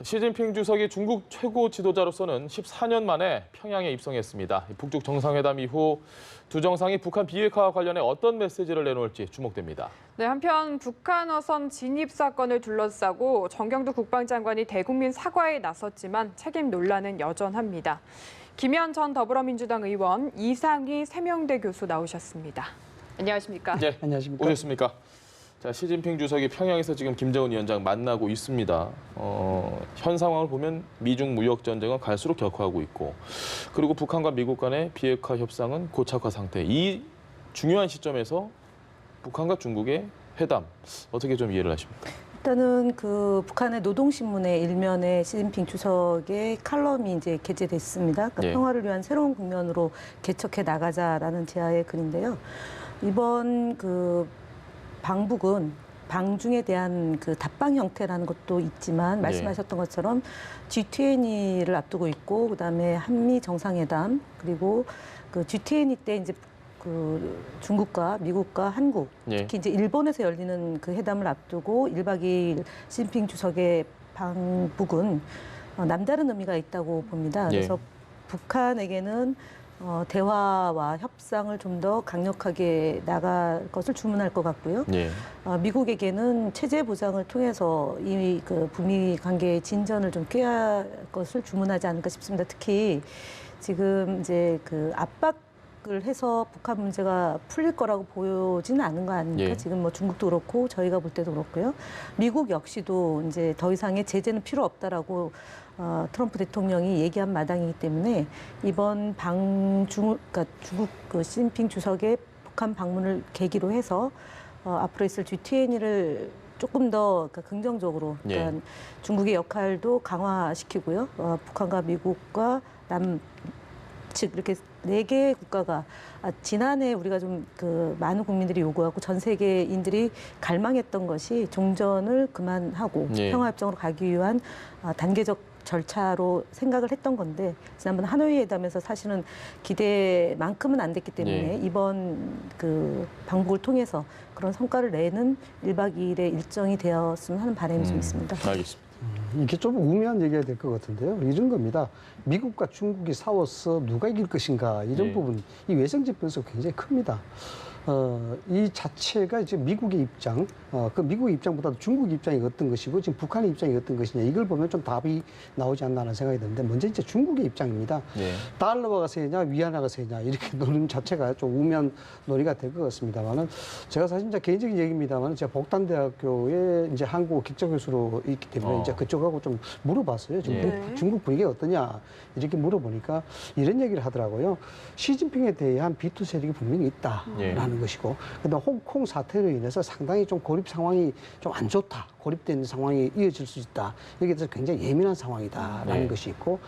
시진핑 주석이 중국 최고 지도자로서는 14년 만에 평양에 입성했습니다. 북중 정상회담 이후 두 정상이 북한 비핵화와 관련해 어떤 메시지를 내놓을지 주목됩니다. 네, 한편 북한 어선 진입 사건을 둘러싸고 정경두 국방장관이 대국민 사과에 나섰지만 책임 논란은 여전합니다. 김현 전 더불어민주당 의원, 이상희 세명대 교수 나오셨습니다. 안녕하십니까? 네, 안녕하십니까? 오셨습니까? 자, 시진핑 주석이 평양에서 지금 김정은 위원장 만나고 있습니다. 현 상황을 보면 미중 무역 전쟁은 갈수록 격화하고 있고, 그리고 북한과 미국 간의 비핵화 협상은 고착화 상태. 이 중요한 시점에서 북한과 중국의 회담 어떻게 좀 이해를 하십니까? 일단은 그 북한의 노동신문의 일면에 시진핑 주석의 칼럼이 이제 게재됐습니다. 그러니까 예. 평화를 위한 새로운 국면으로 개척해 나가자라는 제안의 글인데요. 이번 그 방북은 방중에 대한 그 답방 형태라는 것도 있지만 말씀하셨던 것처럼 G20를 앞두고 있고 그다음에 한미 정상회담 그리고 그 G20 때 이제 그 중국과 미국과 한국 특히 이제 일본에서 열리는 그 회담을 앞두고 1박 2일 시진핑 주석의 방북은 남다른 의미가 있다고 봅니다. 그래서 북한에게는 대화와 협상을 좀 더 강력하게 나갈 것을 주문할 것 같고요. 미국에게는 체제 보장을 통해서 이 그 북미 관계의 진전을 좀 꾀할 것을 주문하지 않을까 싶습니다. 특히 지금 이제 그 압박을 해서 북한 문제가 풀릴 거라고 보여지는 않은 거 아닙니까? 지금 뭐 중국도 그렇고 저희가 볼 때도 그렇고요. 미국 역시도 이제 더 이상의 제재는 필요 없다라고 트럼프 대통령이 얘기한 마당이기 때문에 이번 그러니까 중국 그 시진핑 주석의 북한 방문을 계기로 해서 앞으로 있을 G20을 조금 더 그러니까 긍정적으로 그러니까 중국의 역할도 강화시키고요. 북한과 미국과 즉 이렇게 4개의 국가가 지난해 우리가 좀 그 많은 국민들이 요구하고 전 세계인들이 갈망했던 것이 종전을 그만하고 평화협정으로 가기 위한 단계적 절차로 생각을 했던 건데 지난번 하노이 회담에서 사실은 기대만큼은 안 됐기 때문에 이번 그 방북을 통해서 그런 성과를 내는 1박 2일의 일정이 되었으면 하는 바람이 좀 있습니다. 알겠습니다. 이게 좀 우매한 얘기가 될 것 같은데요. 이런 겁니다. 미국과 중국이 싸워서 누가 이길 것인가 이런 부분, 이 외생적 변수가 굉장히 큽니다. 이 자체가 이제 미국의 입장, 그 미국의 입장보다도 중국의 입장이 어떤 것이고 지금 북한의 입장이 어떤 것이냐 이걸 보면 좀 답이 나오지 않나 하는 생각이 드는데 먼저 이제 중국의 입장입니다. 달러가 세냐 위안화가 세냐 이렇게 노는 자체가 좀 우매한 논의가 될 것 같습니다만은 제가 사실 이제 개인적인 얘기입니다만 제가 복단대학교에 이제 한국어 객자 교수로 있기 때문에 이제 그쪽하고 좀 물어봤어요. 지금 중국 분위기가 어떠냐 이렇게 물어보니까 이런 얘기를 하더라고요. 시진핑에 대한 비투 세력이 분명히 있다라는 것이고, 그다음 홍콩 사태로 인해서 상당히 좀 고립 상황이 좀 안 좋다, 고립된 상황이 이어질 수 있다. 여기에 대해서 굉장히 예민한 상황이다라는 것이 있고,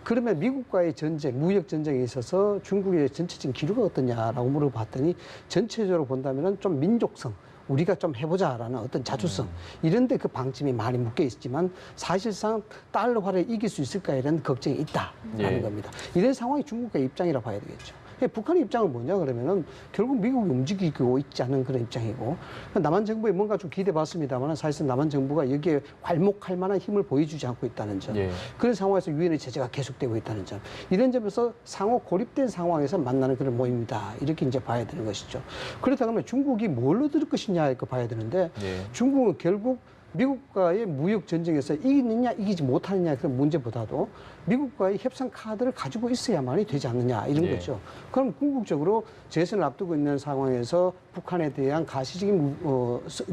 그러면 미국과의 전쟁, 무역 전쟁에 있어서 중국의 전체적인 기류가 어떠냐라고 물어봤더니 전체적으로 본다면은 좀 민족성. 우리가 좀 해보자라는 어떤 자주성 이런데 그 방침이 많이 묶여 있지만 사실상 달러화를 이길 수 있을까 이런 걱정이 있다라는 겁니다. 이런 상황이 중국의 입장이라 봐야 되겠죠. 북한의 입장은 뭐냐 그러면은 결국 미국이 움직이고 있지 않은 그런 입장이고 남한 정부에 뭔가 좀 기대받습니다만 사실상 남한 정부가 여기에 괄목할 만한 힘을 보여주지 않고 있다는 점. 그런 상황에서 유엔의 제재가 계속되고 있다는 점. 이런 점에서 상호 고립된 상황에서 만나는 그런 모임이다. 이렇게 이제 봐야 되는 것이죠. 그렇다 그러면 중국이 뭘로 들을 것이냐 이렇게 봐야 되는데 중국은 결국 미국과의 무역 전쟁에서 이기느냐 이기지 못하느냐 그런 문제보다도 미국과의 협상 카드를 가지고 있어야만이 되지 않느냐 이런 거죠. 그럼 궁극적으로 재선을 앞두고 있는 상황에서 북한에 대한 가시적인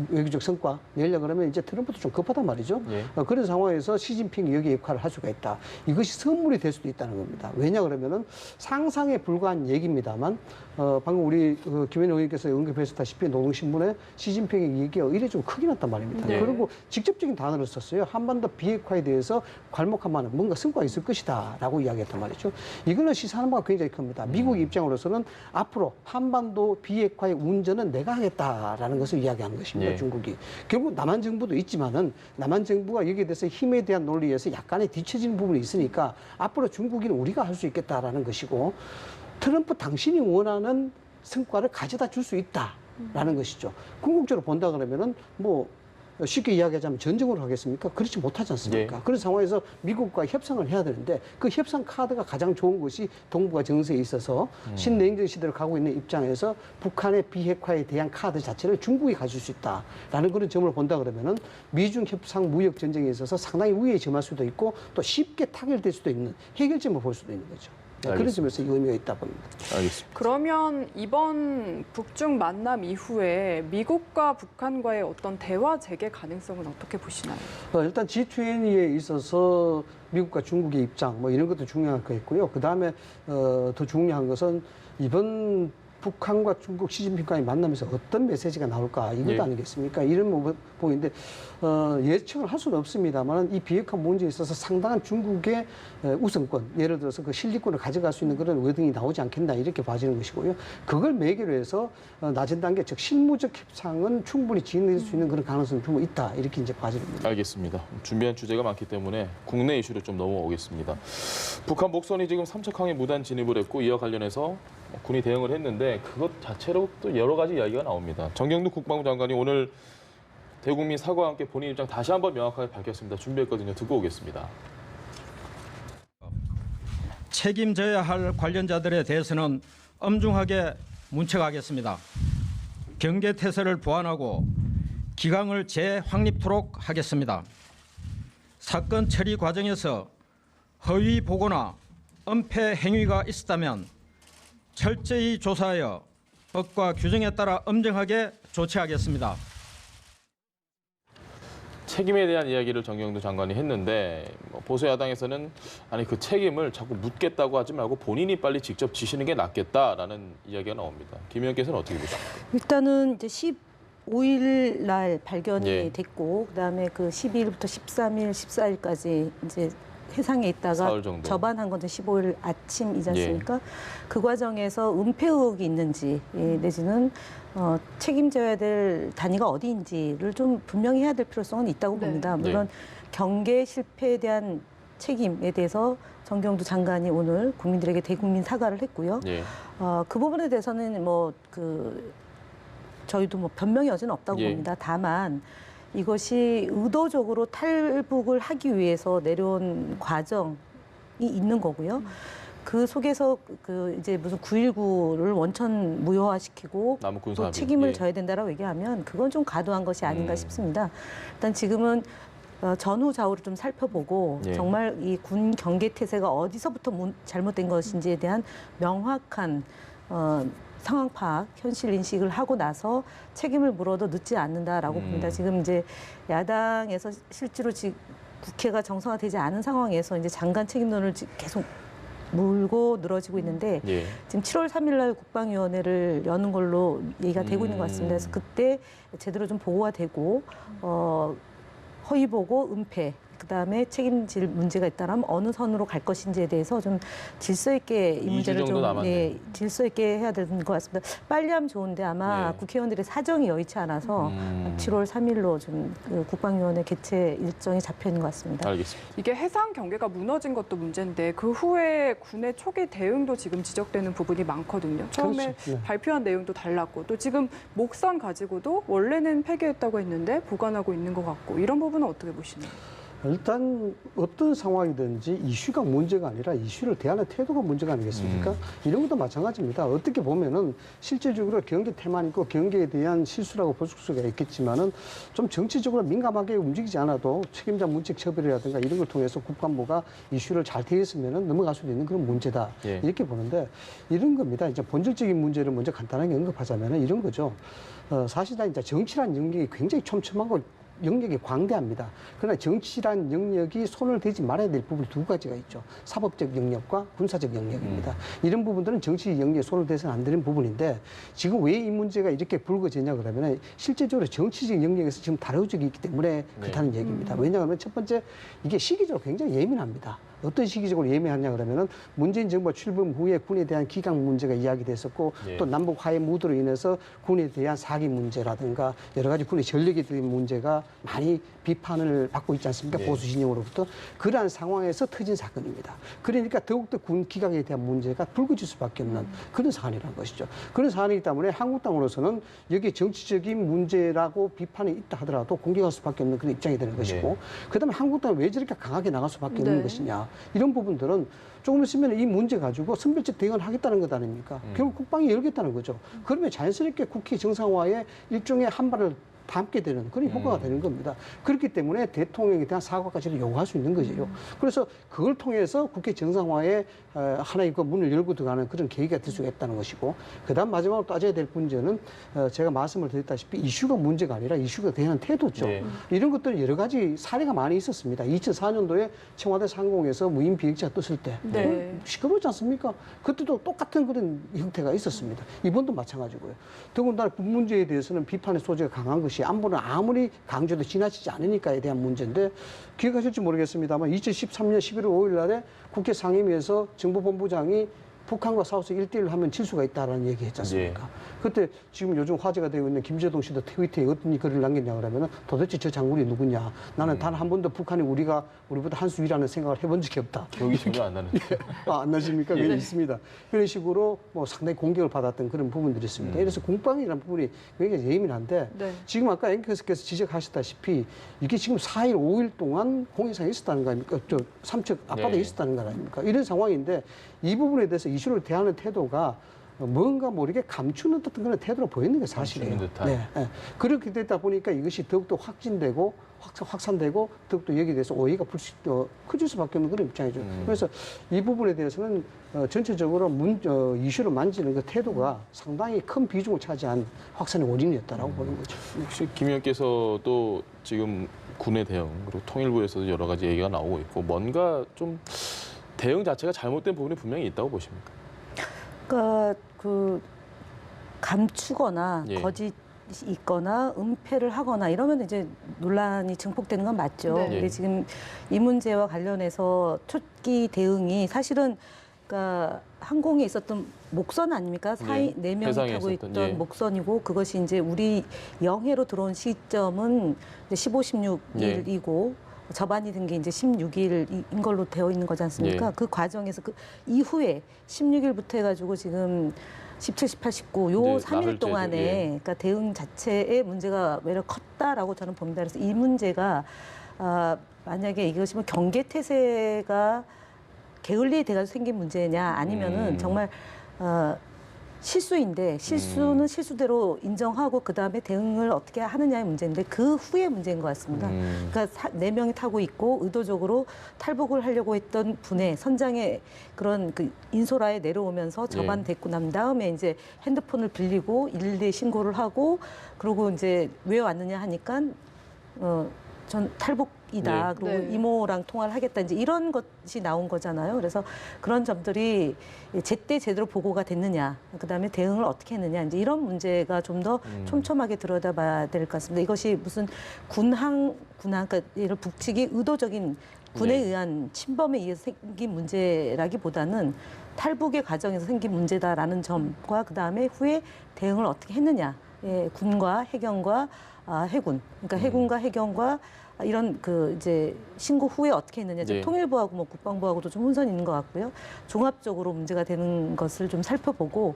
외교적 성과 내려 그러면 이제 트럼프도 좀 급하단 말이죠. 그런 상황에서 시진핑이 여기 역할을 할 수가 있다. 이것이 선물이 될 수도 있다는 겁니다. 왜냐 그러면은 상상에 불과한 얘기입니다만 방금 우리 김현희 의원께서 언급하셨다시피 노동신문에 시진핑의 얘기가 의뢰 좀 크게 났단 말입니다. 그리고 직접적인 단어를 썼어요. 한반도 비핵화에 대해서 괄목한 만한 뭔가 성과가 있을 것이다 라고 이야기했단 말이죠. 이거는 시사하는 바가 굉장히 큽니다. 미국 입장으로서는 앞으로 한반도 비핵화의 운전은 내가 하겠다라는 것을 이야기하는 것입니다. 중국이. 결국 남한 정부도 있지만은 남한 정부가 여기에 대해서 힘에 대한 논리에서 약간의 뒤처지는 부분이 있으니까 앞으로 중국인은 우리가 할 수 있겠다라는 것이고 트럼프 당신이 원하는 성과를 가져다 줄 수 있다라는 것이죠. 궁극적으로 본다 그러면은 뭐 쉽게 이야기하자면 전쟁으로 하겠습니까? 그렇지 못하지 않습니까? 예. 그런 상황에서 미국과 협상을 해야 되는데 그 협상 카드가 가장 좋은 것이 동북아 정세에 있어서 신냉전 시대를 가고 있는 입장에서 북한의 비핵화에 대한 카드 자체를 중국이 가질 수 있다라는 그런 점을 본다 그러면은 미중 협상 무역 전쟁에 있어서 상당히 우위에 점할 수도 있고 또 쉽게 타결될 수도 있는 해결점을 볼 수도 있는 거죠. 그런 알겠습니다. 점에서 의미가 있다 봅니다. 알겠습니다. 그러면 이번 북중 만남 이후에 미국과 북한과의 어떤 대화 재개 가능성은 어떻게 보시나요? 일단 G20에 있어서 미국과 중국의 입장 뭐 이런 것도 중요할 거겠고요. 그 다음에 더 중요한 것은 이번 북한과 중국 시진핑과의 만남에서 어떤 메시지가 나올까 이것 예. 아니겠습니까? 이런 부분인데 예측을 할 수는 없습니다만 이 비핵화 문제에 있어서 상당한 중국의 우선권, 예를 들어서 그 실리권을 가져갈 수 있는 그런 외등이 나오지 않겠나 이렇게 봐지는 것이고요. 그걸 매개로 해서 낮은 단계, 즉 실무적 협상은 충분히 진행될 수 있는 그런 가능성이 좀 있다 이렇게 이제 봐지는 겁니다. 알겠습니다. 준비한 주제가 많기 때문에 국내 이슈로 좀 넘어오겠습니다. 북한 목선이 지금 삼척항에 무단 진입을 했고 이와 관련해서 군이 대응을 했는데 그것 자체로 또 여러 가지 이야기가 나옵니다. 정경두 국방부 장관이 오늘 대국민 사과와 함께 본인 입장 다시 한번 명확하게 밝혔습니다. 준비했거든요. 듣고 오겠습니다. 책임져야 할 관련자들에 대해서는 엄중하게 문책하겠습니다. 경계태세를 보완하고 기강을 재확립토록 하겠습니다. 사건 처리 과정에서 허위 보고나 은폐 행위가 있었다면 철저히 조사하여 법과 규정에 따라 엄정하게 조치하겠습니다. 책임에 대한 이야기를 정경두 장관이 했는데 보수 야당에서는 아니 그 책임을 자꾸 묻겠다고 하지 말고 본인이 빨리 직접 지시는 게 낫겠다라는 이야기가 나옵니다. 김 의원께서는 어떻게 보십니까? 일단은 이제 15일 날 발견이 예. 됐고 그다음에 그 12일부터 13일, 14일까지 이제 해상에 있다가 사흘 정도. 접안한 건데 15일 아침이지 않습니까? 그 과정에서 은폐 의혹이 있는지 내지는 책임져야 될 단위가 어디인지를 좀 분명히 해야 될 필요성은 있다고 네. 봅니다. 물론 경계 실패에 대한 책임에 대해서 정경두 장관이 오늘 국민들에게 대국민 사과를 했고요. 예. 그 부분에 대해서는 저희도 변명의 여지는 없다고 예. 봅니다. 다만 이것이 의도적으로 탈북을 하기 위해서 내려온 과정이 있는 거고요. 그 속에서 이제 무슨 9.19를 원천 무효화시키고 남북군 또 사합의. 책임을 예. 져야 된다라고 얘기하면 그건 좀 과도한 것이 아닌가 싶습니다. 일단 지금은 전후 좌우를 좀 살펴보고 예. 정말 이 군 경계 태세가 어디서부터 잘못된 것인지에 대한 명확한 상황 파악, 현실 인식을 하고 나서 책임을 물어도 늦지 않는다라고 봅니다. 지금 이제 야당에서 실제로 국회가 정상화되지 않은 상황에서 이제 장관 책임론을 계속 물고 늘어지고 있는데 예. 지금 7월 3일 날 국방위원회를 여는 걸로 얘기가 되고 있는 것 같습니다. 그래서 그때 제대로 좀 보고가 되고 허위 보고, 은폐, 그다음에 책임질 문제가 있다면 어느 선으로 갈 것인지에 대해서 좀 질서 있게 이 2주 문제를 정도 남았네. 질서 있게 해야 되는 것 같습니다. 빨리 하면 좋은데 아마 예. 국회의원들의 사정이 여의치 않아서 7월 3일로 좀 국방위원회 개최 일정이 잡혀 있는 것 같습니다. 알겠습니다. 이게 해상 경계가 무너진 것도 문제인데 그 후에 군의 초기 대응도 지금 지적되는 부분이 많거든요. 처음에 그렇죠. 네. 발표한 내용도 달랐고 또 지금 목선 가지고도 원래는 폐기했다고 했는데 보관하고 있는 것 같고 이런 부분은 어떻게 보시나요? 일단 어떤 상황이든지 이슈가 문제가 아니라 이슈를 대하는 태도가 문제가 아니겠습니까? 이런 것도 마찬가지입니다. 어떻게 보면은 실질적으로 경계 태만 있고 경계에 대한 실수라고 볼 수가 있겠지만은 좀 정치적으로 민감하게 움직이지 않아도 책임자 문책 처벌이라든가 이런 걸 통해서 국방부가 이슈를 잘 대했으면은 넘어갈 수도 있는 그런 문제다. 예. 이렇게 보는데 이런 겁니다. 이제 본질적인 문제를 먼저 간단하게 언급하자면은 이런 거죠. 사실상 이제 정치란 영역이 굉장히 촘촘하고 영역이 광대합니다. 그러나 정치란 영역이 손을 대지 말아야 될 부분이 두 가지가 있죠. 사법적 영역과 군사적 영역입니다. 이런 부분들은 정치 영역에 손을 대서는 안 되는 부분인데 지금 왜 이 문제가 이렇게 불거지냐 그러면 실제적으로 정치적 영역에서 지금 다뤄지고 있기 때문에 그렇다는 얘기입니다. 왜냐하면 첫 번째 이게 시기적으로 굉장히 예민합니다. 어떤 시기적으로 예민하냐 그러면은 문재인 정부가 출범 후에 군에 대한 기강 문제가 이야기됐었고 예. 또 남북 화해 무드로 인해서 군에 대한 사기 문제라든가 여러 가지 군의 전력에 대한 문제가 많이 비판을 받고 있지 않습니까? 네. 보수 진영으로부터. 그러한 상황에서 터진 사건입니다. 그러니까 더욱더 군 기강에 대한 문제가 불거질 수밖에 없는 그런 사안이라는 것이죠. 그런 사안이기 때문에 한국당으로서는 여기에 정치적인 문제라고 비판이 있다 하더라도 공격할 수밖에 없는 그런 입장이 되는 것이고 네. 그다음에 한국당은 왜 저렇게 강하게 나갈 수밖에 없는 네. 것이냐. 이런 부분들은 조금 있으면 이 문제 가지고 선별적 대응을 하겠다는 것 아닙니까? 결국 국방이 열겠다는 거죠. 그러면 자연스럽게 국회 정상화에 일종의 한 발을 담게 되는 그런 효과가 되는 겁니다. 그렇기 때문에 대통령에 대한 사과까지를 요구할 수 있는 거죠. 그래서 그걸 통해서 국회 정상화에 하나의 그 문을 열고 들어가는 그런 계기가 될 수가 있다는 것이고, 그다음 마지막으로 따져야 될 문제는 제가 말씀을 드렸다시피 이슈가 문제가 아니라 이슈가 대한 태도죠. 네. 이런 것들은 여러 가지 사례가 많이 있었습니다. 2004년도에 청와대 상공에서 무인 비행기가 떴을 때 네. 시끄럽지 않습니까? 그때도 똑같은 그런 형태가 있었습니다. 이번도 마찬가지고요. 더군다나 군 문제에 대해서는 비판의 소지가 강한 것이 안보는 아무리 강조도 지나치지 않으니까에 대한 문제인데, 기억하실지 모르겠습니다만 2013년 11월 5일 날에 국회 상임위에서 정보본부장이 북한과 싸워서 1대1로 하면 질 수가 있다라는 얘기 했지 않습니까? 그때 지금 요즘 화제가 되고 있는 김재동 씨도 트위터에 어떤 글을 남겼냐 그러면 도대체 저 장군이 누구냐? 나는 단 한 번도 북한이 우리보다 한 수 위라는 생각을 해본 적이 없다. 기억이 전혀 안 나는데. 안 나십니까? 예. 그게 있습니다. 그런 식으로 뭐 상당히 공격을 받았던 그런 부분들이 있습니다. 그래서 국방이라는 부분이 굉장히 예민한데 네. 지금 아까 앵커께서 지적하셨다시피 이게 지금 4일, 5일 동안 공해상이 있었다는 거 아닙니까? 저 삼척 앞바다에 네. 있었다는 거 아닙니까? 이런 상황인데 이 부분에 대해서 이슈를 대하는 태도가 뭔가 모르게 감추는 듯한 그런 태도로 보이는 게 사실이에요. 감추는 듯한. 네, 네. 그렇게 되다 보니까 이것이 더욱더 확진되고 확산되고 더욱더 여기에 대해서 오해가 커질 수밖에 없는 그런 입장이죠. 그래서 이 부분에 대해서는 전체적으로 이슈를 만지는 그 태도가 상당히 큰 비중을 차지한 확산의 원인이었다라고 보는 거죠. 혹시 김 의원께서도 지금 군의 대응 그리고 통일부에서도 여러 가지 얘기가 나오고 있고 뭔가 좀 대응 자체가 잘못된 부분이 분명히 있다고 보십니까? 그러니까 그 감추거나 예. 거짓이 있거나 은폐를 하거나 이러면 이제 논란이 증폭되는 건 맞죠. 네. 근데 지금 이 문제와 관련해서 초기 대응이 사실은 그러니까 항공에 있었던 목선 아닙니까? 네 명이 해상에 타고 있었던, 있던 예. 목선이고 그것이 이제 우리 영해로 들어온 시점은 이제 15, 16일이고 접안이 된 게 이제 16일인 걸로 되어 있는 거지 않습니까? 예. 그 과정에서 그 이후에 16일부터 해가지고 지금 17, 18, 19, 요 네, 3일 나흘째죠. 동안에 예. 그러니까 대응 자체의 문제가 외려 컸다라고 저는 봅니다. 그래서 이 문제가 만약에 이것이 뭐 경계태세가 게을리에 돼가지고 생긴 문제냐 아니면은 정말 실수인데 실수는 실수대로 인정하고 그 다음에 대응을 어떻게 하느냐의 문제인데 그 후의 문제인 것 같습니다. 그러니까 4명이 타고 있고 의도적으로 탈북을 하려고 했던 분의 선장의 그런 그 인소라에 내려오면서 접안됐고 난 다음에 이제 핸드폰을 빌리고 112에 신고를 하고 그리고 이제 왜 왔느냐 하니까 전 탈북이다. 네. 그리고 네. 이모랑 통화를 하겠다. 이제 이런 것이 나온 거잖아요. 그래서 그런 점들이 제때 제대로 보고가 됐느냐, 그다음에 대응을 어떻게 했느냐, 이제 이런 문제가 좀 더 촘촘하게 들여다봐야 될 것 같습니다. 이것이 무슨 군항, 그러니까 예를 북측이 의도적인 군에 네. 의한 침범에 의해서 생긴 문제라기보다는 탈북의 과정에서 생긴 문제다라는 점과 그다음에 후에 대응을 어떻게 했느냐, 예, 군과 해경과 해군, 그러니까 해군과 해경과 이런 그 이제 신고 후에 어떻게 했느냐, 네. 통일부하고 뭐 국방부하고도 좀 혼선이 있는 것 같고요. 종합적으로 문제가 되는 것을 좀 살펴보고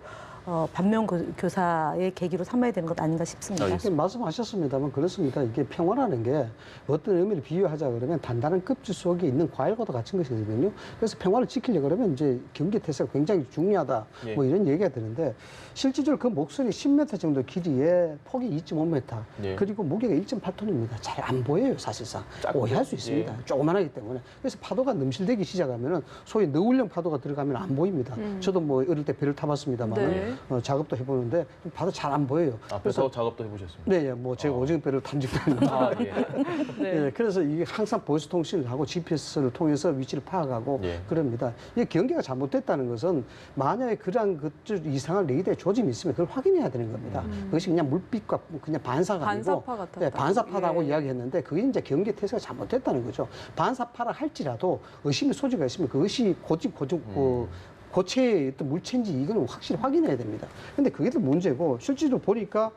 반면 교사의 계기로 삼아야 되는 것 아닌가 싶습니다. 알겠습니다. 말씀하셨습니다만 그렇습니다. 이게 평화라는 게 어떤 의미를 비유하자 그러면 단단한 껍질 속에 있는 과일과도 같은 것이거든요. 그래서 평화를 지키려고 그러면 이제 경계태세가 굉장히 중요하다. 예. 뭐 이런 얘기가 되는데 실질적으로 그 목선이 10m 정도 길이에 폭이 2.5m 예. 그리고 무게가 1.8톤입니다. 잘 안 보여요, 사실상. 작고, 오해할 수 있습니다. 예. 조그만하기 때문에. 그래서 파도가 넘실대기 시작하면은 소위 너울령 파도가 들어가면 안 보입니다. 저도 뭐 어릴 때 배를 타봤습니다만 네. 작업도 해보는데 파도 잘 안 보여요. 앞에서 작업도 해보셨습니다. 네, 뭐 제가 오징어 배를 탄 적도 있는데. 아, 예. 네. 예, 그래서 이게 항상 보이스 통신을 하고 GPS를 통해서 위치를 파악하고 예. 그럽니다. 이게 경계가 잘못됐다는 것은 만약에 그러한 것들 이상한 레이더의 조짐이 있으면 그걸 확인해야 되는 겁니다. 그것이 그냥 물빛과 그냥 반사가 아니고 반사파 같았다. 네, 반사파라고 예. 이야기했는데 그게 이제 경계 태세가 잘못됐다는 거죠. 반사파라 할지라도 의심의 소지가 있으면 그것이 고체의 어떤 물체인지 이거는 확실히 확인해야 됩니다. 근데 그게 더 문제고 실제로 보니까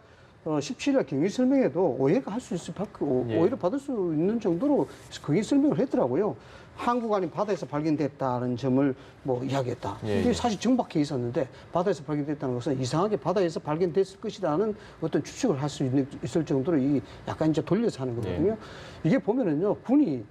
17일 경위 설명에도 오해가 할 수 있을 예. 오해를 받을 수 있는 정도로 경위 설명을 했더라고요. 한국안이 바다에서 발견됐다는 점을 뭐 이야기했다. 예, 이게 예. 사실 정박해 있었는데 바다에서 발견됐다는 것은 이상하게 바다에서 발견됐을 것이라는 어떤 추측을 할 수 있을 정도로 이 약간 이제 돌려서 하는 거거든요. 이게 보면은요, 군이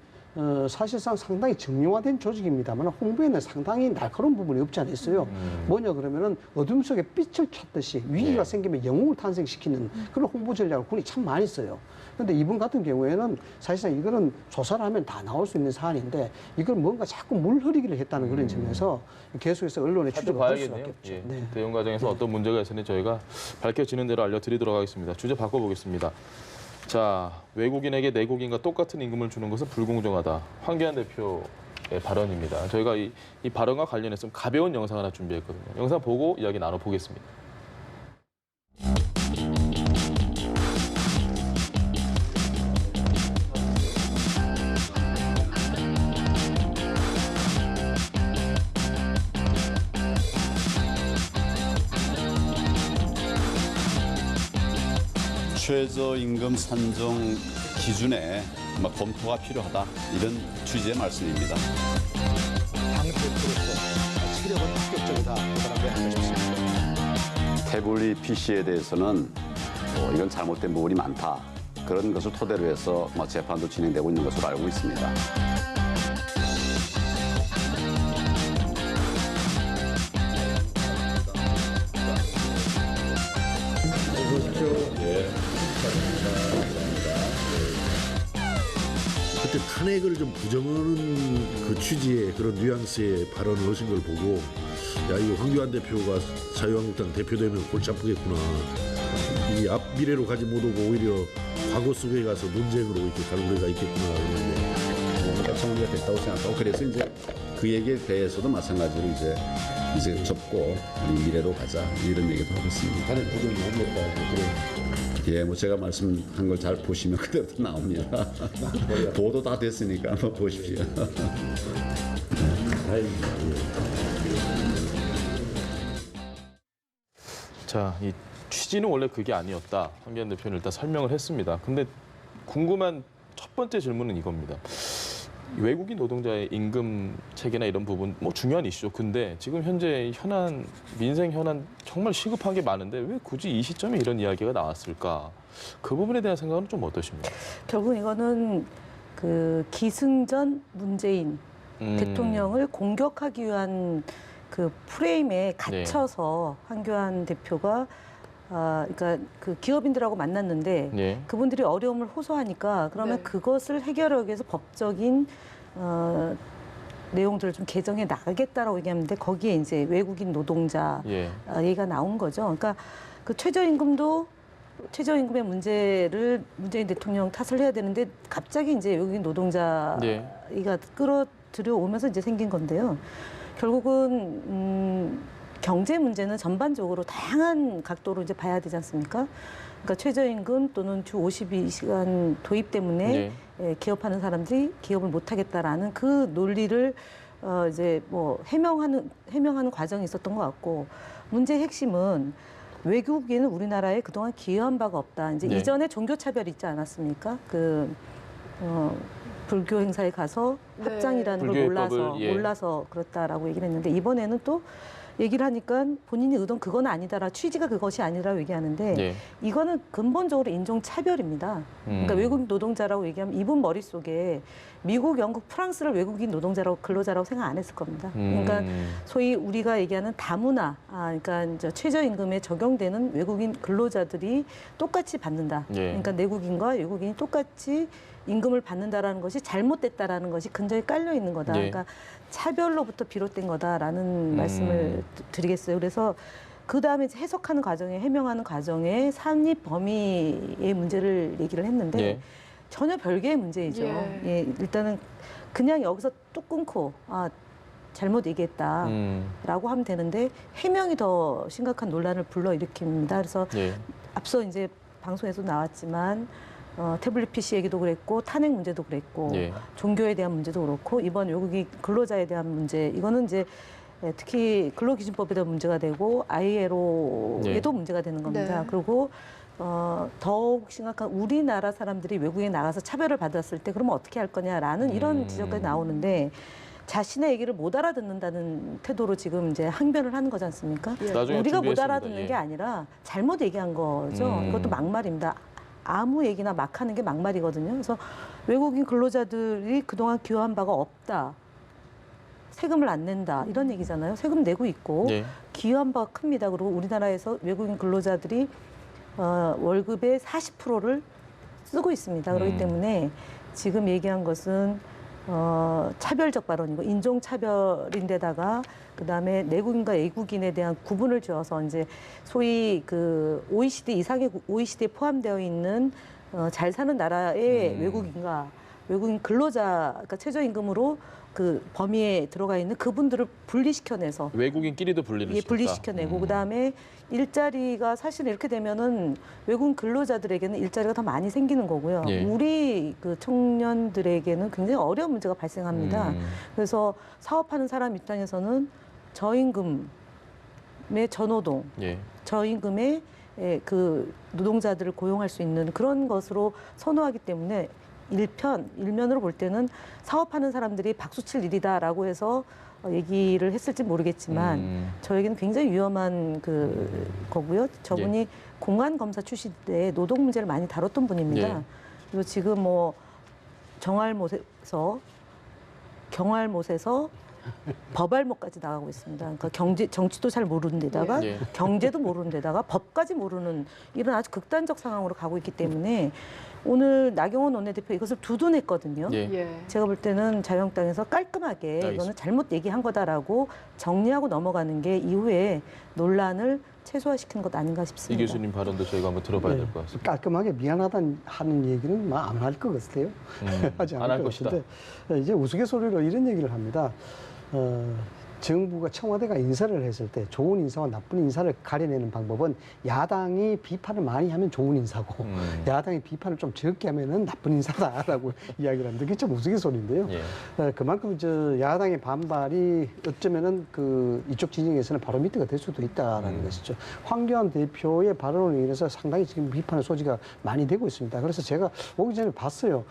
사실상 상당히 정형화된 조직입니다만 홍보에는 상당히 날카로운 부분이 없지 않아 있어요. 뭐냐 그러면은 어둠 속에 빛을 찾듯이 위기가 예. 생기면 영웅을 탄생시키는 그런 홍보 전략을 군이 참 많이 써요. 근데 이번 같은 경우에는 사실상 이거는 조사를 하면 다 나올 수 있는 사안인데 이걸 뭔가 자꾸 물 흐리기를 했다는 그런 점에서 계속해서 언론에 추적을 할 수밖에 봐야겠네요. 없죠. 예. 네. 대응 과정에서 어떤 문제가 있었는지 저희가 밝혀지는 대로 알려드리도록 하겠습니다. 주제 바꿔보겠습니다. 자, 외국인에게 내국인과 똑같은 임금을 주는 것은 불공정하다. 황교안 대표의 발언입니다. 저희가 이 발언과 관련해서 가벼운 영상 하나 준비했거든요. 영상 보고 이야기 나눠보겠습니다. 최저임금 산정 기준에 검토가 필요하다 이런 취지의 말씀입니다. 당대표로서 체력은 합격적이다 그렇게 하고 싶습니다. 태블릿 PC에 대해서는 이건 잘못된 부분이 많다. 그런 것을 토대로 해서 재판도 진행되고 있는 것으로 알고 있습니다. 그때 탄핵을 좀 부정하는 그 취지의 그런 뉘앙스의 발언을 하신 걸 보고 야, 이거 황교안 대표가 자유한국당 대표되면 골치 아프겠구나. 이 앞 미래로 가지 못하고 오히려 과거 속에 가서 논쟁으로 이렇게 갈 우려가 있겠구나 했는데 뭔가 정리가 됐다고 생각하고 그래서 이제 그 얘기에 대해서도 마찬가지로 이제 접고 우리 미래로 가자 이런 얘기도 하고 있습니다. 탄핵 부정이 없었다 그런. 제가 말씀한 걸 잘 보시면 그대로 나옵니다. 보도 다 됐으니까 한번 보십시오. 자, 이 취지는 원래 그게 아니었다. 황교안 대표는 일단 설명을 했습니다. 근데 궁금한 첫 번째 질문은 이겁니다. 외국인 노동자의 임금 체계나 이런 부분 뭐 중요한 이슈죠. 근데 지금 현재 현안 민생 현안 정말 시급한 게 많은데 왜 굳이 이 시점에 이런 이야기가 나왔을까? 그 부분에 대한 생각은 좀 어떠십니까? 결국 이거는 그 기승전 문재인 대통령을 공격하기 위한 그 프레임에 갇혀서 황교안 대표가 그러니까 그 기업인들하고 만났는데 네. 그분들이 어려움을 호소하니까 그러면 네. 그것을 해결하기 위해서 법적인 내용들을 좀 개정해 나가겠다라고 얘기하는데 거기에 이제 외국인 노동자 예. 얘기가 나온 거죠. 그러니까 그 최저임금의 문제를 문재인 대통령 탓을 해야 되는데 갑자기 이제 외국인 노동자가 끌어들여 오면서 이제 생긴 건데요. 결국은 경제 문제는 전반적으로 다양한 각도로 이제 봐야 되지 않습니까? 그러니까 최저임금 또는 주 52시간 도입 때문에 기업하는 사람들이 기업을 못 하겠다라는 그 논리를 이제 뭐 해명하는 과정이 있었던 것 같고 문제의 핵심은 외국인은 우리나라에 그동안 기여한 바가 없다. 이제 이전에 종교 차별이 있지 않았습니까? 불교 행사에 가서 합장이라는 걸 몰라서 그렇다라고 얘기를 했는데 이번에는 또 얘기를 하니까 본인이 의도는 그건 아니다라 취지가 그것이 아니라고 얘기하는데 이거는 근본적으로 인종차별입니다. 그러니까 외국인 노동자라고 얘기하면 이분 머릿속에 미국, 영국, 프랑스를 외국인 노동자라고 근로자라고 생각 안 했을 겁니다. 그러니까 소위 우리가 얘기하는 다문화, 그러니까 이제 최저임금에 적용되는 외국인 근로자들이 똑같이 받는다. 그러니까 내국인과 외국인이 똑같이 임금을 받는다라는 것이 잘못됐다라는 것이 근저에 깔려 있는 거다. 그러니까 차별로부터 비롯된 거다라는 말씀을 드리겠어요. 그래서 그 다음에 해석하는 과정에 해명하는 과정에 산입 범위의 문제를 얘기를 했는데 전혀 별개의 문제이죠. 일단은 그냥 여기서 뚝 끊고 잘못 얘기했다라고 하면 되는데 해명이 더 심각한 논란을 불러일으킵니다. 그래서 앞서 이제 방송에서 나왔지만 태블릿 PC 얘기도 그랬고 탄핵 문제도 그랬고 종교에 대한 문제도 그렇고 이번 외국인 근로자에 대한 문제 이거는 이제 특히 근로기준법에 대한 문제가 되고 ILO에도 문제가 되는 겁니다. 그리고 더욱 심각한 우리나라 사람들이 외국에 나가서 차별을 받았을 때 그러면 어떻게 할 거냐라는 이런 지적까지 나오는데 자신의 얘기를 못 알아듣는다는 태도로 지금 이제 항변을 하는 거지 않습니까? 나중에 우리가 못 준비했습니다. 알아듣는 예. 게 아니라 잘못 얘기한 거죠. 이것도 막말입니다. 아무 얘기나 막 하는 게 막말이거든요. 그래서 외국인 근로자들이 그동안 기여한 바가 없다. 세금을 안 낸다. 이런 얘기잖아요. 세금 내고 있고 예. 기여한 바가 큽니다. 그리고 우리나라에서 외국인 근로자들이 월급의 40%를 쓰고 있습니다. 그렇기 때문에 지금 얘기한 것은 차별적 발언이고 인종차별인데다가 그다음에 내국인과 외국인에 대한 구분을 지어서 이제 소위 그 OECD 이상의 OECD에 포함되어 있는 잘 사는 나라의 외국인 근로자, 그러니까 최저임금으로 그 범위에 들어가 있는 그분들을 분리시켜내서 외국인끼리도 분리를 시켰다. 분리시켜내고 그다음에 일자리가 사실 이렇게 되면은 외국인 근로자들에게는 일자리가 더 많이 생기는 거고요. 예. 우리 그 청년들에게는 굉장히 어려운 문제가 발생합니다. 그래서 사업하는 사람 입장에서는 저임금의 저노동, 예. 저임금의 그 노동자들을 고용할 수 있는 그런 것으로 선호하기 때문에 일면으로 볼 때는 사업하는 사람들이 박수칠 일이다라고 해서 얘기를 했을지 모르겠지만 저에게는 굉장히 위험한 그 거고요. 저분이 예. 공안검사 출신 때 노동 문제를 많이 다뤘던 분입니다. 예. 그리고 지금 뭐 경알못에서 법알못까지 나가고 있습니다. 그러니까 정치도 잘 모르는 데다가 예. 경제도 모르는 데다가 법까지 모르는 이런 아주 극단적 상황으로 가고 있기 때문에 오늘 나경원 원내대표 이것을 두둔했거든요. 예. 예. 제가 볼 때는 자유한국당에서 깔끔하게 알겠습니다. 이거는 잘못 얘기한 거다라고 정리하고 넘어가는 게 이후에 논란을 최소화시키는 것 아닌가 이 싶습니다. 교수님 발언도 저희가 한번 들어봐야 될 것 같습니다. 깔끔하게 미안하다는 하는 얘기는 안 할 것 같아요. 하지 안 않을 할 것 것이다. 같은데 이제 우스갯소리로 이런 얘기를 합니다. 정부가 청와대가 인사를 했을 때 좋은 인사와 나쁜 인사를 가려내는 방법은 야당이 비판을 많이 하면 좋은 인사고 야당이 비판을 좀 적게 하면은 나쁜 인사다라고 이야기를 합니다. 그게 참 우스갯소리인데요. 예. 그만큼 야당의 반발이 어쩌면은 그 이쪽 진영에서는 바로 밑에가 될 수도 있다라는 것이죠. 황교안 대표의 발언으로 인해서 상당히 지금 비판의 소지가 많이 되고 있습니다. 그래서 제가 오기 전에 봤어요.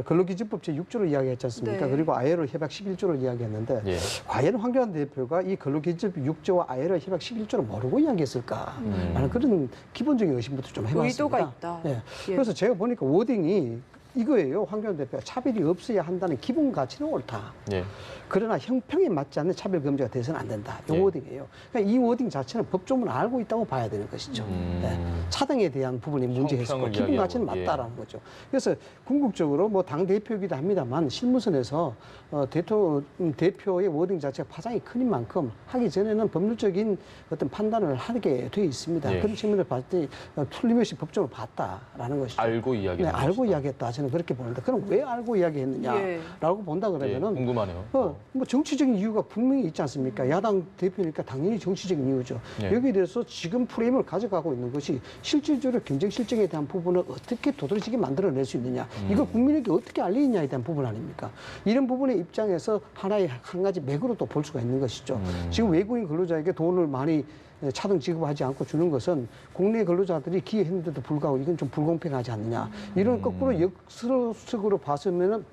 근로기준법 제6조를 이야기했지 않습니까? 네. 그리고 ILO 협약 11조를 이야기했는데 예. 과연 황교안 대표가 이 근로기준법 6조와 ILO 협약 11조를 모르고 이야기했을까? 라는 그런 기본적인 의심부터 좀 해봤습니다. 의도가 있다. 예. 예. 그래서 제가 보니까 워딩이 이거예요. 황교안 대표가 차별이 없어야 한다는 기본 가치는 옳다. 예. 그러나 형평에 맞지 않는 차별 금지가 돼서는 안 된다. 이 예. 워딩이에요. 그러니까 이 워딩 자체는 법조문을 알고 있다고 봐야 되는 것이죠. 예. 차등에 대한 부분이 문제했었고 형평을 기본 가치는 이야기하고, 맞다라는 거죠. 그래서 궁극적으로 뭐 당 대표이기도 합니다만 실무선에서 대표의 워딩 자체가 파장이 큰 만큼 하기 전에는 법률적인 어떤 판단을 하게 돼 있습니다. 예. 그런 측면을 봤을 때 틀림없이 법적으로 봤다라는 것이죠. 알고 이야기했다. 네, 알고 이야기했다. 저는 그렇게 보는데 그럼 왜 알고 이야기했느냐라고 본다 예. 그러면은 궁금하네요. 뭐 정치적인 이유가 분명히 있지 않습니까? 야당 대표니까 당연히 정치적인 이유죠. 예. 여기에 대해서 지금 프레임을 가져가고 있는 것이 실질적으로 경쟁 실정에 대한 부분을 어떻게 도드라지게 만들어낼 수 있느냐. 이걸 국민에게 어떻게 알리느냐에 대한 부분 아닙니까? 이런 부분의 입장에서 하나의 한 가지 맥으로 또 볼 수가 있는 것이죠. 지금 외국인 근로자에게 돈을 많이 차등 지급하지 않고 주는 것은 국내 근로자들이 기여했는데도 불구하고 이건 좀 불공평하지 않느냐. 이런 거꾸로 역설적으로 봤으면은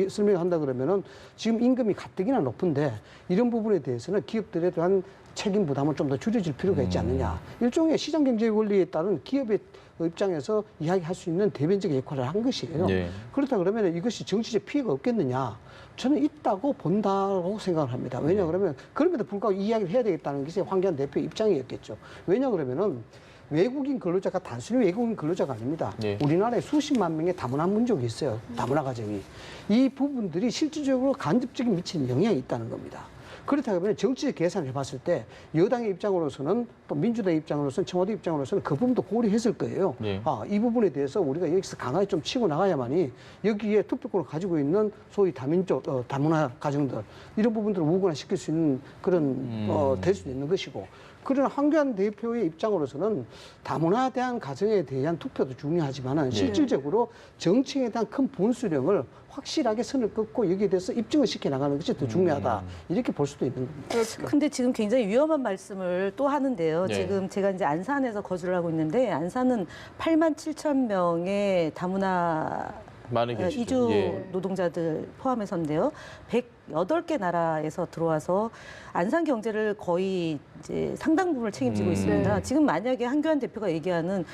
설명한다 그러면은 지금 임금이 가뜩이나 높은데 이런 부분에 대해서는 기업들에 대한 책임 부담을 좀 더 줄여줄 필요가 있지 않느냐. 일종의 시장 경제 원리에 따른 기업의 입장에서 이야기할 수 있는 대변적 역할을 한 것이에요. 예. 그렇다 그러면 이것이 정치적 피해가 없겠느냐? 저는 있다고 본다고 생각을 합니다. 왜냐 그러면 그럼에도 불구하고 이 이야기를 해야 되겠다는 것이 황교안 대표의 입장이었겠죠. 왜냐 그러면은 외국인 근로자가 단순히 외국인 근로자가 아닙니다. 예. 우리나라에 수십만 명의 다문화 민족이 있어요. 다문화 가정이. 이 부분들이 실질적으로 간접적인 미치는 영향이 있다는 겁니다. 그렇다 그러면 정치적 계산을 해봤을 때 여당의 입장으로서는 또 민주당의 입장으로서는 청와대 입장으로서는 그 부분도 고려했을 거예요. 예. 이 부분에 대해서 우리가 여기서 강하게 좀 치고 나가야만이 여기에 투표권을 가지고 있는 소위 다민족, 다문화 가정들 이런 부분들을 우군화시킬 수 있는 그런 될 수 있는 것이고 그러나 황교안 대표의 입장으로서는 다문화에 대한 가정에 대한 투표도 중요하지만 실질적으로 정치에 대한 큰 분수령을 확실하게 선을 긋고 여기에 대해서 입증을 시켜 나가는 것이 더 중요하다. 이렇게 볼 수도 있는 겁니다. 근데 지금 굉장히 위험한 말씀을 또 하는데요. 네. 지금 제가 이제 안산에서 거주를 하고 있는데 안산은 8만 7천 명의 다문화 많이 계시죠. 이주 예. 노동자들 포함해서인데요. 108개 나라에서 들어와서 안산 경제를 거의 이제 상당 부분을 책임지고 있습니다. 지금 만약에 한교안 대표가 얘기하는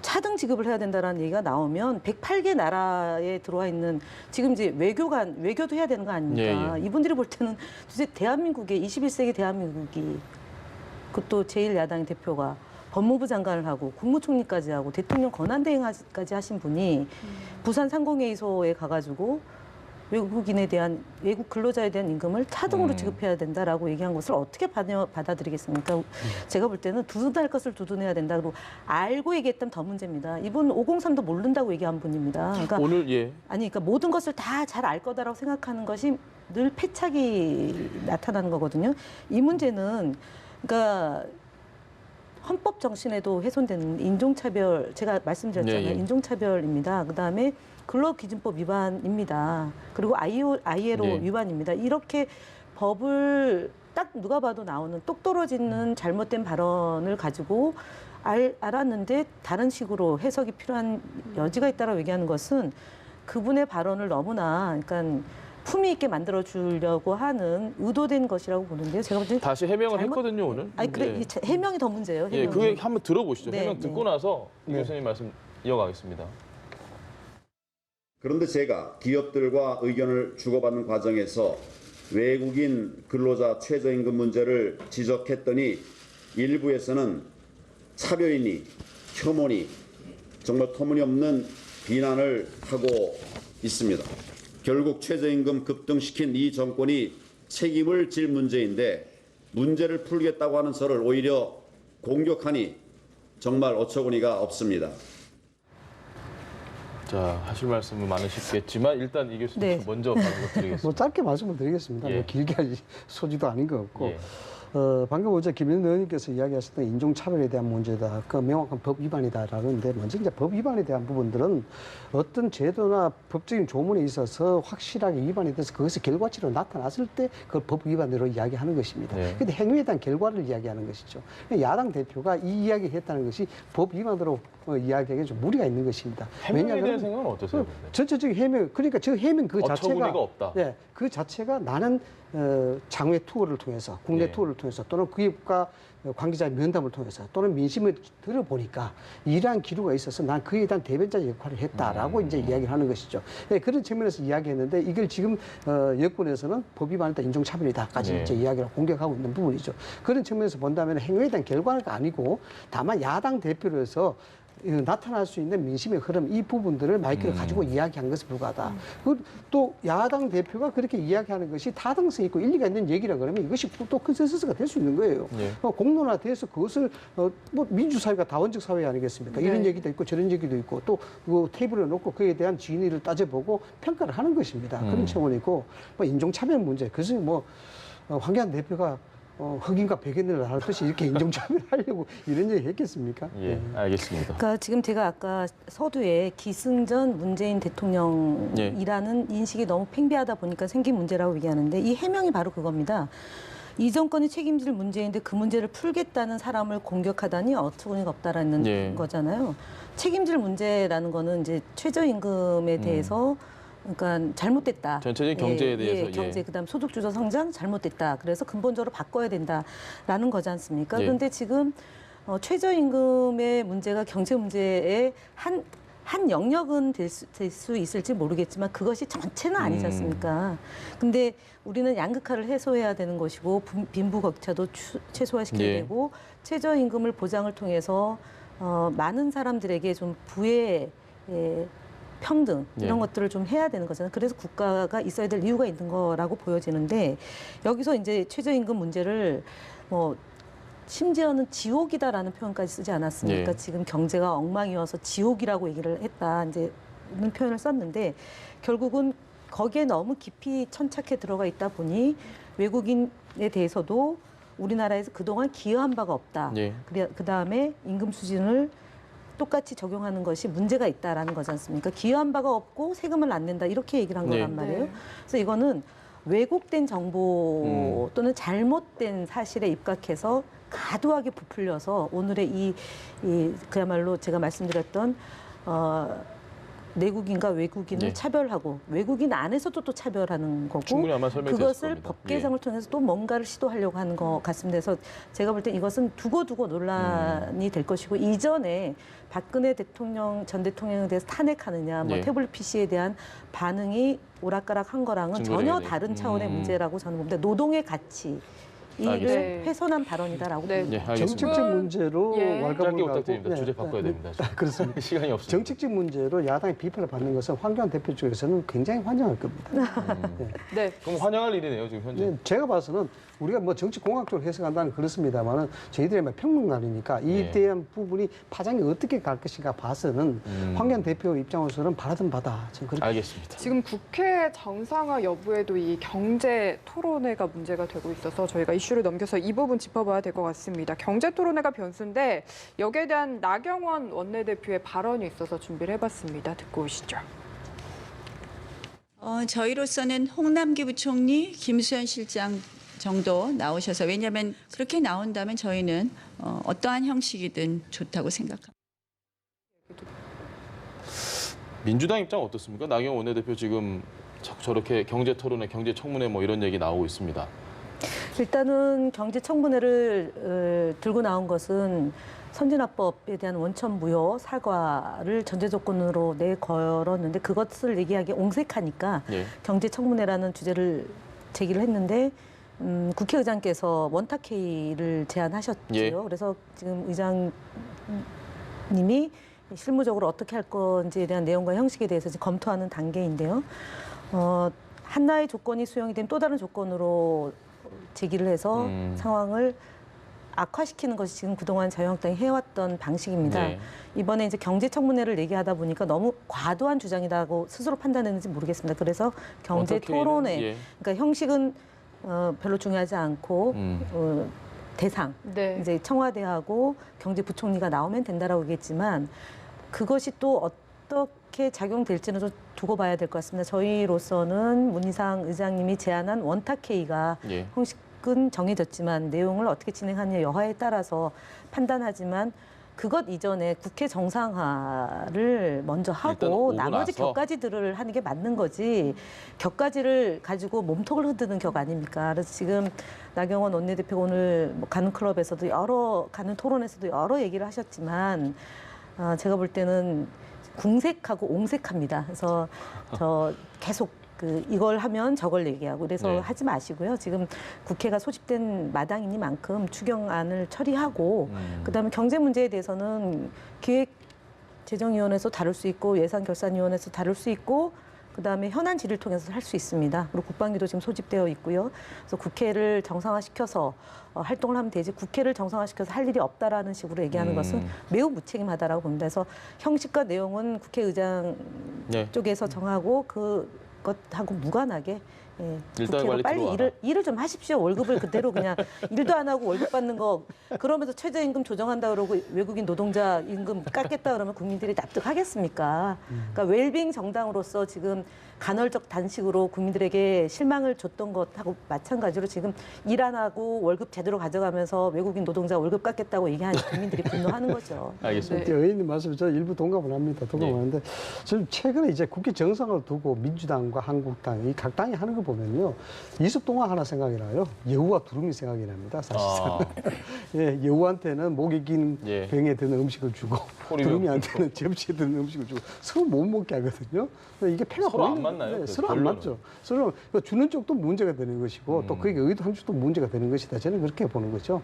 차등 지급을 해야 된다라는 얘기가 나오면 108개 나라에 들어와 있는 지금 이제 외교도 해야 되는 거 아닙니까? 예, 예. 이분들이 볼 때는 도대체 대한민국의 21세기 대한민국이 그것도 제1야당의 대표가 법무부 장관을 하고 국무총리까지 하고 대통령 권한대행까지 하신 분이 부산 상공회의소에 가가지고 외국인에 대한 외국 근로자에 대한 임금을 차등으로 지급해야 된다라고 얘기한 것을 어떻게 받아들이겠습니까? 제가 볼 때는 두둔할 것을 두둔해야 된다. 그리고 알고 얘기했다면 더 문제입니다. 이분 503도 모른다고 얘기한 분입니다. 그러니까 오늘 예. 그러니까 모든 것을 다 잘 알 거다라고 생각하는 것이 늘 패착이 나타나는 거거든요. 이 문제는 그러니까 헌법 정신에도 훼손되는 인종차별, 제가 말씀드렸잖아요. 예, 예. 인종차별입니다. 그다음에 근로기준법 위반입니다. 그리고 ILO 예. 위반입니다. 이렇게 법을 딱 누가 봐도 나오는 똑 떨어지는 잘못된 발언을 가지고 알았는데 다른 식으로 해석이 필요한 여지가 있다라고 얘기하는 것은 그분의 발언을 너무나 그러니까 품위 있게 만들어 주려고 하는 의도된 것이라고 보는데요. 제가 볼 때는 다시 해명을 했거든요 오늘. 아니 그래 예. 이 해명이 더 문제예요. 예, 해명이. 그 얘기 한번 들어보시죠. 네, 해명 듣고 네. 나서 이 교수님 말씀 이어가겠습니다. 그런데 제가 기업들과 의견을 주고받는 과정에서 외국인 근로자 최저임금 문제를 지적했더니 일부에서는 차별이니 혐오니 정말 터무니없는 비난을 하고 있습니다. 결국 최저임금 급등시킨 이 정권이 책임을 질 문제인데 문제를 풀겠다고 하는 설을 오히려 공격하니 정말 어처구니가 없습니다. 자, 하실 말씀은 많으시겠지만 일단 이 교수님 네. 먼저 발언 드리겠습니다. 뭐 짧게 말씀을 드리겠습니다. 예. 뭐 길게 할 소지도 아닌 것 같고. 예. 방금 어제 김현우 의원님께서 이야기하셨던 인종차별에 대한 문제다. 그 명확한 법 위반이다라는데 먼저 이제 법 위반에 대한 부분들은 어떤 제도나 법적인 조문에 있어서 확실하게 위반이 돼서 그것이 결과치로 나타났을 때 그걸 법 위반으로 이야기하는 것입니다. 네. 그런데 행위에 대한 결과를 이야기하는 것이죠. 야당 대표가 이 이야기 했다는 것이 법 위반으로 이야기하기에 좀 무리가 있는 것입니다. 해명에 대한 생각은 어떠세요? 근데? 전체적인 해명, 그러니까 저 해명 그 자체가 어처구니가 없다. 예, 그 자체가 나는 장외 투어를 통해서 국내 예. 투어를 통해서 또는 기업과 관계자의 면담을 통해서 또는 민심을 들어보니까 이러한 기류가 있어서 난 그에 대한 대변자 역할을 했다라고 이제 이야기를 하는 것이죠. 예, 그런 측면에서 이야기했는데 이걸 지금 여권에서는 법 위반이다, 인종차별이다까지 예. 이제 이야기를 공격하고 있는 부분이죠. 그런 측면에서 본다면 행위에 대한 결과가 아니고 다만 야당 대표로서 나타날 수 있는 민심의 흐름 이 부분들을 마이크를 가지고 이야기한 것에 불과하다. 또 야당 대표가 그렇게 이야기하는 것이 타당성 있고 일리가 있는 얘기라 그러면 이것이 또 컨센서스가 될 수 있는 거예요. 예. 공론화돼서 그것을 뭐 민주사회가 다원적 사회 아니겠습니까? 이런 얘기도 있고 저런 얘기도 있고 또 그 테이블에 놓고 그에 대한 진위를 따져보고 평가를 하는 것입니다. 그런 차원이고 뭐 인종차별 문제 그것이 뭐 황교안 대표가 흑인과 백인을 하듯이 이렇게 인종차별을 하려고 이런 얘기 했겠습니까? 예, 알겠습니다. 그러니까 지금 제가 아까 서두에 기승전 문재인 대통령이라는 인식이 너무 팽배하다 보니까 생긴 문제라고 얘기하는데 이 해명이 바로 그겁니다. 이 정권이 책임질 문제인데 그 문제를 풀겠다는 사람을 공격하다니 어처구니가 없다라는 예. 거잖아요. 책임질 문제라는 거는 이제 최저임금에 대해서 그러니까 잘못됐다. 전체적인 경제에 대해서, 경제 예. 그다음 소득주도 성장 잘못됐다. 그래서 근본적으로 바꿔야 된다라는 거지 않습니까? 예. 그런데 지금 최저임금의 문제가 경제 문제의 한 영역은 될 수 있을지 모르겠지만 그것이 전체는 아니지 않습니까? 근데 우리는 양극화를 해소해야 되는 것이고 빈부격차도 최소화시켜야 예. 되고 최저임금을 보장을 통해서 많은 사람들에게 좀 부의 평등 이런 예. 것들을 좀 해야 되는 거잖아요. 그래서 국가가 있어야 될 이유가 있는 거라고 보여지는데 여기서 이제 최저임금 문제를 뭐 심지어는 지옥이다라는 표현까지 쓰지 않았습니까? 예. 지금 경제가 엉망이어서 지옥이라고 얘기를 했다. 이제 이런 표현을 썼는데 결국은 거기에 너무 깊이 천착해 들어가 있다 보니 외국인에 대해서도 우리나라에서 그동안 기여한 바가 없다. 예. 그다음에 임금 수준을 똑같이 적용하는 것이 문제가 있다라는 거지 않습니까? 기여한 바가 없고 세금을 안 낸다 이렇게 얘기를 한 네. 거란 말이에요. 네. 그래서 이거는 왜곡된 정보 또는 잘못된 사실에 입각해서 과도하게 부풀려서 오늘의 이 그야말로 제가 말씀드렸던 내국인과 외국인을 네. 차별하고 외국인 안에서도 또 차별하는 거고 충분히 아마 설명이 됐을 그것을 겁니다. 법 개정을 통해서 또 뭔가를 시도하려고 하는 것 같습니다. 그래서 제가 볼 때 이것은 두고두고 논란이 될 것이고 이전에 박근혜 전 대통령에 대해서 탄핵하느냐 뭐 네. 태블릿 PC에 대한 반응이 오락가락한 거랑은 전혀 증거제한이. 다른 차원의 문제라고 저는 봅니다. 노동의 가치 이를 알겠습니다. 훼손한 발언이다라고 네. 봅니다. 예, 알겠습니다. 정책적 문제로 예. 왈가불가하고 짧게 부탁드립니다. 네, 주제 바꿔야 됩니다. 그렇습니다. 시간이 없습니다. 정책적 문제로 야당의 비판을 받는 것은 황교안 대표 쪽에서는 굉장히 환영할 겁니다. 네. 그럼 환영할 일이네요, 지금 현재. 네, 제가 봐서는 우리가 뭐 정치 공학적으로 해석한다는 그렇습니다만은 저희들의 평론가니까 이에 네. 대한 부분이 파장이 어떻게 갈 것인가 봐서는 황교안 대표 입장으로서는 바라던 바다. 지금 그렇게 알겠습니다. 지금 국회 정상화 여부에도 이 경제 토론회가 문제가 되고 있어서 저희가 이슈를 넘겨서 이 부분 짚어봐야 될 것 같습니다. 경제 토론회가 변수인데 여기에 대한 나경원 원내대표의 발언이 있어서 준비를 해봤습니다. 듣고 오시죠. 저희로서는 홍남기 부총리, 김수현 실장 정도 나오셔서 왜냐하면 그렇게 나온다면 저희는 어떠한 형식이든 좋다고 생각합니다. 민주당 입장 어떻습니까? 나경원 원내대표 지금 저렇게 경제 토론회, 경제 청문회 뭐 이런 얘기 나오고 있습니다. 일단은 경제청문회를 들고 나온 것은 선진화법에 대한 원천 무효 사과를 전제 조건으로 내걸었는데 그것을 얘기하기 옹색하니까 예. 경제청문회라는 주제를 제기를 했는데 국회의장께서 원탁회의를 제안하셨죠. 예. 그래서 지금 의장님이 실무적으로 어떻게 할 건지에 대한 내용과 형식에 대해서 지금 검토하는 단계인데요. 한나의 조건이 수용이 된 또 다른 조건으로 제기를 해서 상황을 악화시키는 것이 지금 그동안 자유한국당이 해왔던 방식입니다. 네. 이번에 이제 경제청문회를 얘기하다 보니까 너무 과도한 주장이라고 스스로 판단했는지 모르겠습니다. 그래서 경제 원탁회의는, 토론회, 예. 그러니까 형식은 별로 중요하지 않고 대상, 네. 이제 청와대하고 경제부총리가 나오면 된다라고 얘기했지만 그것이 또 어떻게 작용될지는 좀 두고 봐야 될 것 같습니다. 저희로서는 문희상 의장님이 제안한 원탁회의가 예. 형식은 정해졌지만 내용을 어떻게 진행하느냐 여하에 따라서 판단하지만 그것 이전에 국회 정상화를 먼저 일단 하고 오고 나머지 나서. 격가지들을 하는 게 맞는 거지 격가지를 가지고 몸통을 흔드는 격 아닙니까? 그래서 지금 나경원 원내대표 오늘 뭐 가는 클럽에서도 가는 토론에서도 여러 얘기를 하셨지만 제가 볼 때는 궁색하고 옹색합니다. 그래서 저 계속 이걸 하면 저걸 얘기하고 그래서 네. 하지 마시고요. 지금 국회가 소집된 마당이니만큼 추경안을 처리하고 그다음에 경제 문제에 대해서는 기획재정위원회에서 다룰 수 있고 예산결산위원회에서 다룰 수 있고 그다음에 현안 질의를 통해서 할 수 있습니다. 그리고 국방위도 지금 소집되어 있고요. 그래서 국회를 정상화시켜서 활동을 하면 되지 국회를 정상화시켜서 할 일이 없다라는 식으로 얘기하는 것은 매우 무책임하다라고 봅니다. 그래서 형식과 내용은 국회의장 네. 쪽에서 정하고 그것하고 무관하게 일단 국회로 빨리 빨리 들어와라. 일을 좀 하십시오. 월급을 그대로 그냥 일도 안 하고 월급 받는 거 그러면서 최저임금 조정한다 그러고 외국인 노동자 임금 깎겠다 그러면 국민들이 납득하겠습니까? 그러니까 웰빙 정당으로서 지금 간헐적 단식으로 국민들에게 실망을 줬던 것하고 마찬가지로 지금 일 안 하고 월급 제대로 가져가면서 외국인 노동자 월급 깎겠다고 얘기하니 국민들이 분노하는 거죠. 알겠습니다. 네. 의원님 말씀 저 일부 동감을 합니다. 동감하는데 지금 최근에 이제 국회 정상을 두고 민주당과 한국당 이 각 당이 하는 거 보면요 이습 동화 하나 생각이 나요. 여우와 두루미 생각이 납니다. 사실상 예, 여우한테는 목에 긴 예. 병에 드는 음식을 주고 호리병. 두루미한테는 접시에 드는 음식을 주고 서로 못 먹게 하거든요. 이게 패가 서로 안 보이는 맞나요? 네, 그 서로 안 결론은? 맞죠. 서로 주는 쪽도 문제가 되는 것이고 또 그게 의도한 쪽도 문제가 되는 것이다. 저는 그렇게 보는 거죠.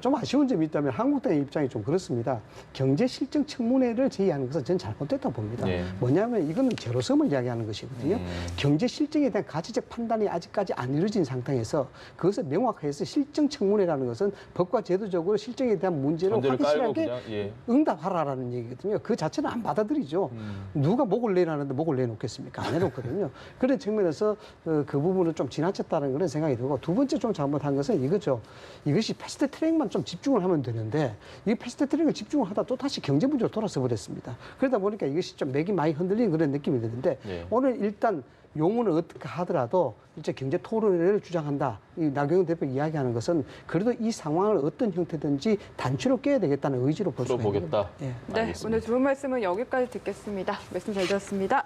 좀 아쉬운 점이 있다면 한국당의 입장이 좀 그렇습니다. 경제 실정 청문회를 제의하는 것은 저는 잘못됐다고 봅니다. 네. 뭐냐면 이거는 제로섬을 이야기하는 것이거든요. 경제 실정에 대한 가치적 판단이 아직까지 안 이루어진 상태에서 그것을 명확해서 실정 청문회라는 것은 법과 제도 제도적으로 실정에 대한 문제를 전제를 깔고 확실하게 그냥 예. 응답하라라는 얘기거든요. 그 자체는 안 받아들이죠. 누가 목을 내라는데 목을 내놓겠습니까? 안 내놓거든요. 그런 측면에서 그 부분은 좀 지나쳤다는 그런 생각이 들고, 두 번째 좀 잘못한 것은 이거죠. 이것이 패스트 트랙만 좀 집중을 하면 되는데 이 패스트 트랙을 집중을 하다 또 다시 경제 문제로 돌아서 버렸습니다. 그러다 보니까 이것이 좀 맥이 많이 흔들리는 그런 느낌이 드는데 예. 오늘 일단 용어는 어떻게 하더라도 이제 경제 토론회를 주장한다. 이 나경원 대표 이야기하는 것은 그래도 이 상황을 어떤 형태든지 단추로 깨야 되겠다는 의지로 볼 수가 있는 풀어보겠다. 겁니다. 예. 네, 알겠습니다. 오늘 좋은 말씀은 여기까지 듣겠습니다. 말씀 잘 들었습니다.